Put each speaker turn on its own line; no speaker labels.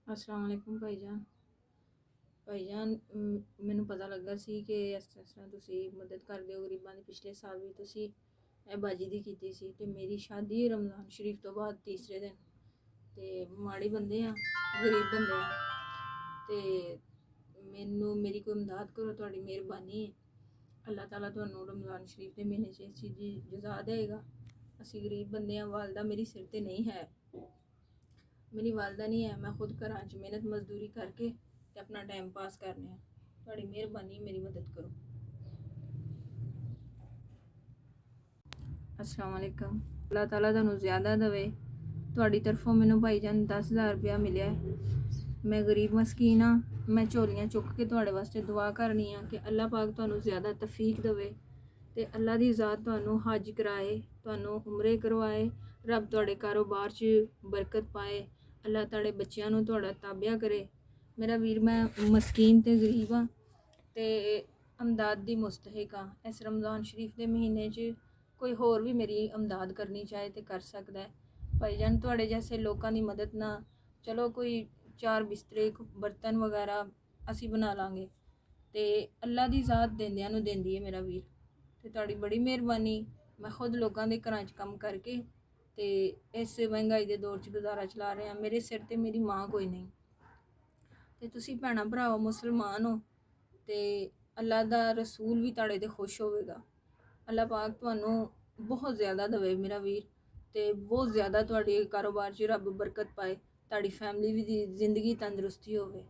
अस्सलाम वालेकुम भाईजान। ਭਾਈਜਾਨ ਮੈਨੂੰ ਪਤਾ ਲੱਗਾ ਸੀ ਕਿ ਇਸ ਤਰ੍ਹਾਂ ਤੁਸੀਂ ਮਦਦ ਕਰਦੇ ਹੋ ਗਰੀਬਾਂ ਦੀ। ਪਿਛਲੇ ਸਾਲ ਵੀ ਤੁਸੀਂ ਇਹ ਬਾਜੀ ਦੀ ਕੀਤੀ ਸੀ ਤੇ ਮੇਰੀ ਸ਼ਾਦੀ ਹੈ ਰਮਜ਼ਾਨ ਸ਼ਰੀਫ ਤੋਂ ਬਾਅਦ ਤੀਸਰੇ ਦਿਨ। ਤੇ ਮਾੜੇ ਬੰਦੇ ਆ, ਗਰੀਬ ਬੰਦੇ ਆ, ਤੇ ਮੈਨੂੰ ਮੇਰੀ ਕੋਈ ਮਦਦ ਕਰੋ, ਤੁਹਾਡੀ ਮਿਹਰਬਾਨੀ ਹੈ। ਅੱਲਾਹ ਤਾਲਾ ਤੁਹਾਨੂੰ ਰਮਜ਼ਾਨ ਸ਼ਰੀਫ ਦੇ ਮਹੀਨੇ 'ਚ ਇਸ ਚੀਜ਼ ਦੀ ਜਜ਼ਾ ਦੇਗਾ। ਅਸੀਂ ਗਰੀਬ ਬੰਦੇ ਆ, ਵਾਲਦਾ ਮੇਰੀ ਸਿਰ ਤੇ ਨਹੀਂ ਹੈ, ਮੇਰੀ ਵਾਲਦਾ ਨਹੀਂ ਹੈ। ਮੈਂ ਖੁਦ ਘਰਾਂ 'ਚ ਮਿਹਨਤ ਮਜ਼ਦੂਰੀ ਕਰਕੇ ਤੇ ਆਪਣਾ ਟਾਈਮ ਪਾਸ ਕਰਨੇ ਆ। ਤੁਹਾਡੀ ਮਿਹਰਬਾਨੀ, ਮੇਰੀ ਮਦਦ ਕਰੋ। अस्सलाम वालेकुम। अल्लाह ताला ਤੁਹਾਨੂੰ ਜ਼ਿਆਦਾ ਦੇਵੇ। ਤੁਹਾਡੀ ਤਰਫੋਂ ਮੈਨੂੰ ਭਾਈਜਾਨ 10,000 ਰੁਪਇਆ ਮਿਲਿਆ ਹੈ। ਮੈਂ ਗਰੀਬ ਮਸਕੀਨ ਆ, ਮੈਂ ਝੋਲੀਆਂ ਚੁੱਕ ਕੇ ਤੁਹਾਡੇ ਵਾਸਤੇ ਦੁਆ ਕਰਨੀ ਆ ਕਿ ਅੱਲਾਹ ਪਾਕ ਤੁਹਾਨੂੰ ਜ਼ਿਆਦਾ ਤੌਫੀਕ ਦੇਵੇ ਤੇ ਅੱਲਾਹ ਦੀ ਜ਼ਾਤ ਤੁਹਾਨੂੰ ਹਜ ਕਰਾਏ, ਤੁਹਾਨੂੰ ਉਮਰੇ ਕਰਵਾਏ। ਰੱਬ ਤੁਹਾਡੇ ਕਾਰੋਬਾਰ 'ਚ ਬਰਕਤ ਪਾਏ। ਅੱਲਾਹ ਤੁਹਾਡੇ ਬੱਚਿਆਂ ਨੂੰ ਤੁਹਾਡਾ ਤਾਬਿਆ ਕਰੇ। ਮੇਰਾ ਵੀਰ, ਮੈਂ ਮਸਕੀਨ ਤੇ ਗਰੀਬ ਆ ਤੇ ਅਮਦਾਦ ਦੀ ਮੁਸਤਹਿਕ ਆ। ਇਸ ਰਮਜ਼ਾਨ ਸ਼ਰੀਫ ਦੇ ਮਹੀਨੇ 'ਚ ਕੋਈ ਹੋਰ ਵੀ ਮੇਰੀ ਅਮਦਾਦ ਕਰਨੀ ਚਾਹੇ ਤੇ ਕਰ ਸਕਦਾ ਹੈ। ਭਾਈਜਾਨ, ਤੁਹਾਡੇ ਜੈਸੇ ਲੋਕਾਂ ਦੀ ਮਦਦ ਨਾਲ ਚਲੋ ਕੋਈ 4 ਬਿਸਤਰੇ, ਬਰਤਨ ਵਗੈਰਾ ਅਸੀਂ ਬਣਾ ਲਾਂਗੇ ਤੇ ਅੱਲਾ ਦੀ ਜ਼ਾਤ ਦਿੰਦਿਆਂ ਨੂੰ ਦਿੰਦੀ ਹੈ ਮੇਰਾ ਵੀਰ। ਤੇ ਤੁਹਾਡੀ ਬੜੀ ਮਿਹਰਬਾਨੀ। ਮੈਂ ਖੁਦ ਲੋਕਾਂ ਦੇ ਘਰਾਂ 'ਚ ਕੰਮ ਕਰਕੇ ਤੇ ਇਸ ਮਹਿੰਗਾਈ ਦੇ ਦੌਰ 'ਚ ਗੁਜ਼ਾਰਾ ਚਲਾ ਰਿਹਾ। ਮੇਰੇ ਸਿਰ ਤੇ ਮੇਰੀ ਮਾਂ ਕੋਈ ਨਹੀਂ ਤੇ ਤੁਸੀਂ ਭੈਣਾਂ ਭਰਾਵੋ ਮੁਸਲਮਾਨ ਹੋ ਤੇ ਅੱਲਾ ਦਾ ਰਸੂਲ ਵੀ ਤੁਹਾਡੇ ਤੇ ਖੁਸ਼ ਹੋਵੇਗਾ। ਅੱਲਾਹ ਪਾਕ ਤੁਹਾਨੂੰ ਬਹੁਤ ਜ਼ਿਆਦਾ ਦੇਵੇ ਮੇਰਾ ਵੀਰ, ਤੇ ਬਹੁਤ ਜ਼ਿਆਦਾ ਤੁਹਾਡੇ ਕਾਰੋਬਾਰ 'ਚ ਰੱਬ ਬਰਕਤ ਪਾਏ, ਤੁਹਾਡੀ ਫੈਮਿਲੀ ਵੀ ਦੀ ਜ਼ਿੰਦਗੀ ਤੰਦਰੁਸਤੀ ਹੋਵੇ।